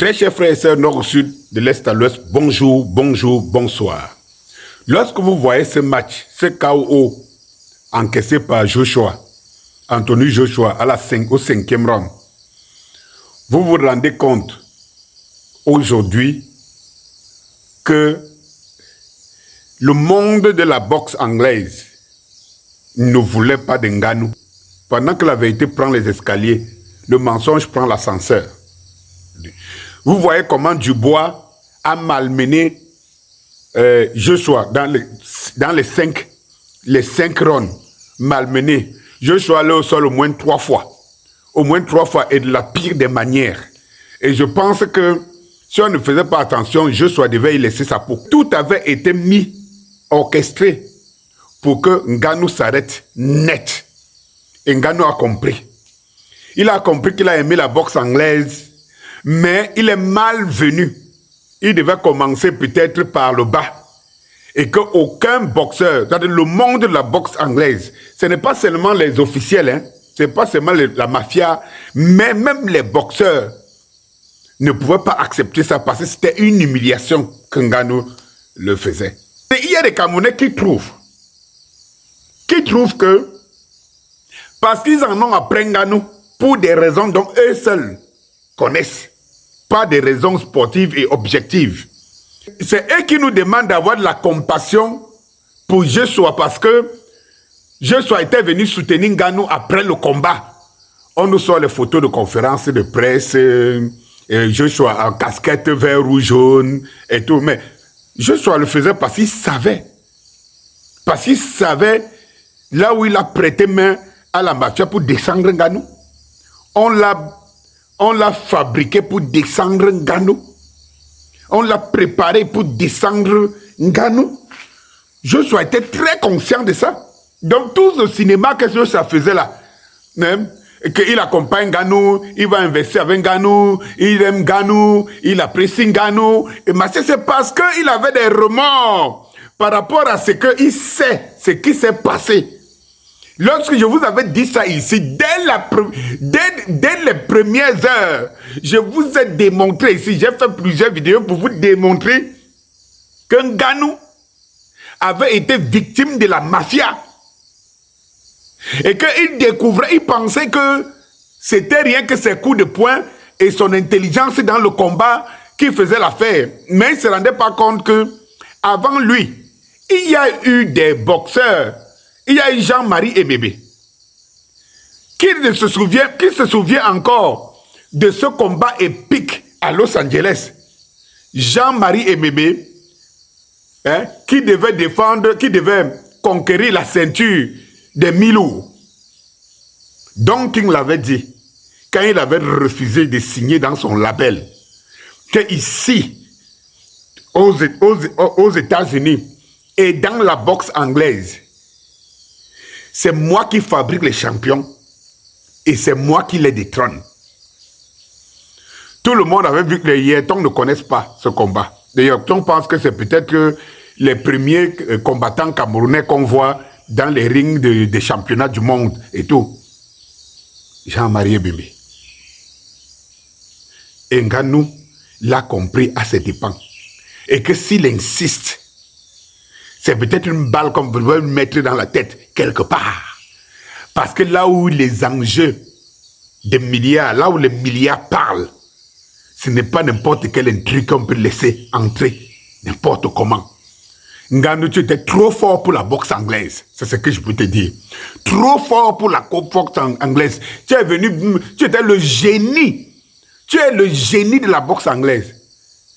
Très chers frères et sœurs nord au sud, de l'est à l'ouest, bonjour, bonjour, bonsoir. Lorsque vous voyez ce match, ce KO encaissé par Anthony Joshua au 5e round, vous vous rendez compte aujourd'hui que le monde de la boxe anglaise ne voulait pas de Ngannou. Pendant que la vérité prend les escaliers, le mensonge prend l'ascenseur. Vous voyez comment Dubois a malmené Joshua dans les 5 rounds. Malmené. Joshua allait au sol au moins 3 fois. Au moins 3 fois et de la pire des manières. Et je pense que si on ne faisait pas attention, Joshua devait y laisser sa peau. Tout avait été mis, orchestré pour que Ngannou s'arrête net. Et Ngannou a compris. Il a compris qu'il a aimé la boxe anglaise, mais il est malvenu. Il devait commencer peut-être par le bas. Et qu'aucun boxeur, dans le monde de la boxe anglaise, ce n'est pas seulement les officiels, hein, ce n'est pas seulement la mafia, mais même les boxeurs ne pouvaient pas accepter ça parce que c'était une humiliation que Ngannou le faisait. Et il y a des Camerounais qui trouvent que, parce qu'ils en ont après Ngannou, pour des raisons dont eux seuls connaissent, pas des raisons sportives et objectives. C'est eux qui nous demandent d'avoir de la compassion pour Joshua parce que Joshua était venu soutenir Ngannou après le combat. On nous sort les photos de conférences de presse, Joshua en casquette vert, rouge, jaune et tout. Mais Joshua le faisait parce qu'il savait. Parce qu'il savait là où il a prêté main à la mafia pour descendre Ngannou. On l'a fabriqué pour descendre Ngannou. On l'a préparé pour descendre Ngannou. Joshua était très conscient de ça. Donc tout ce cinéma que Joshua faisait là, hein, qu'il accompagne Ngannou, il va investir avec Ngannou, il aime Ngannou, il apprécie Ngannou. Et c'est parce qu'il avait des remords par rapport à ce qu'il sait, ce qui s'est passé. Lorsque je vous avais dit ça ici, dès les premières heures, je vous ai démontré ici, j'ai fait plusieurs vidéos pour vous démontrer que Ngannou avait été victime de la mafia. Et qu'il découvrait, il pensait que c'était rien que ses coups de poing et son intelligence dans le combat qui faisait l'affaire. Mais il ne se rendait pas compte que avant lui, il y a eu des boxeurs. Il y a eu Jean-Marie Emebe qui se souvient encore de ce combat épique à Los Angeles. Jean-Marie Emebe, hein, qui devait conquérir la ceinture de Milou. Don King l'avait dit, quand il avait refusé de signer dans son label, que ici, aux États-Unis et dans la boxe anglaise, c'est moi qui fabrique les champions et c'est moi qui les détrône. Tout le monde avait vu que les Yétons ne connaissent pas ce combat. Les Yétons pensent que c'est peut-être les premiers combattants camerounais qu'on voit dans les rings des championnats du monde et tout. Jean-Marie Emebe. Et Ngannou l'a compris à ses dépens. Et que s'il insiste, c'est peut-être une balle qu'on veut lui mettre dans la tête, quelque part. Parce que là où les enjeux des milliards, là où les milliards parlent, ce n'est pas n'importe quel intrigue qu'on peut laisser entrer, n'importe comment. Ngannou, tu étais trop fort pour la boxe anglaise, c'est ce que je peux te dire. Trop fort pour la boxe anglaise. Tu étais le génie. Tu es le génie de la boxe anglaise.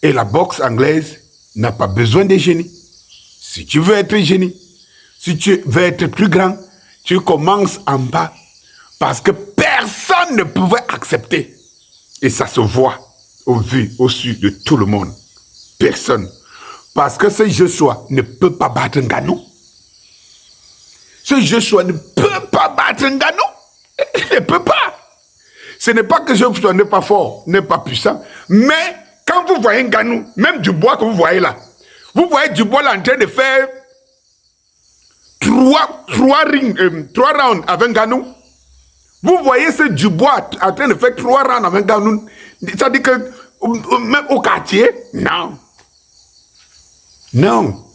Et la boxe anglaise n'a pas besoin de génie. Si tu veux être génie, si tu veux être plus grand, tu commences en bas. Parce que personne ne pouvait accepter. Et ça se voit au vu, au su de tout le monde. Personne. Parce que ce Joshua ne peut pas battre Ngannou. Ce Joshua ne peut pas battre Ngannou. Il ne peut pas. Ce n'est pas que Joshua n'est pas fort, n'est pas puissant. Mais quand vous voyez Ngannou, même Dubois que vous voyez là, vous voyez Dubois là en train de faire 3 rounds avec Ngannou. Vous voyez ce Dubois en train de faire 3 rounds avec Ngannou. Ça dit que même au quartier, non. Non.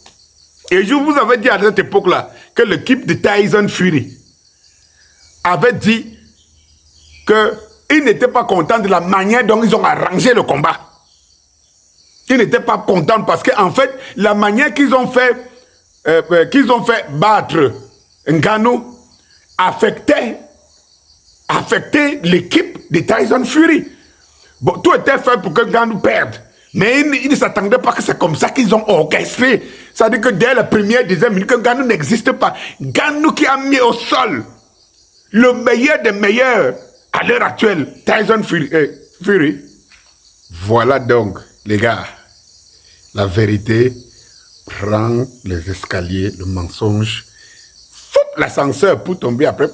Et je vous avais dit à cette époque-là que l'équipe de Tyson Fury avait dit qu'ils n'étaient pas contents de la manière dont ils ont arrangé le combat. Ils n'étaient pas contents parce qu'en fait, la manière qu'ils ont fait battre Ngannou affectait l'équipe de Tyson Fury. Bon, tout était fait pour que Ngannou perde. Mais ils ne s'attendaient pas que c'est comme ça qu'ils ont orchestré. C'est-à-dire que dès la première, deuxième minute, que Ngannou n'existe pas. Ngannou qui a mis au sol le meilleur des meilleurs à l'heure actuelle, Tyson Fury. Voilà donc, les gars, la vérité prend les escaliers, le mensonge, fout l'ascenseur pour tomber après.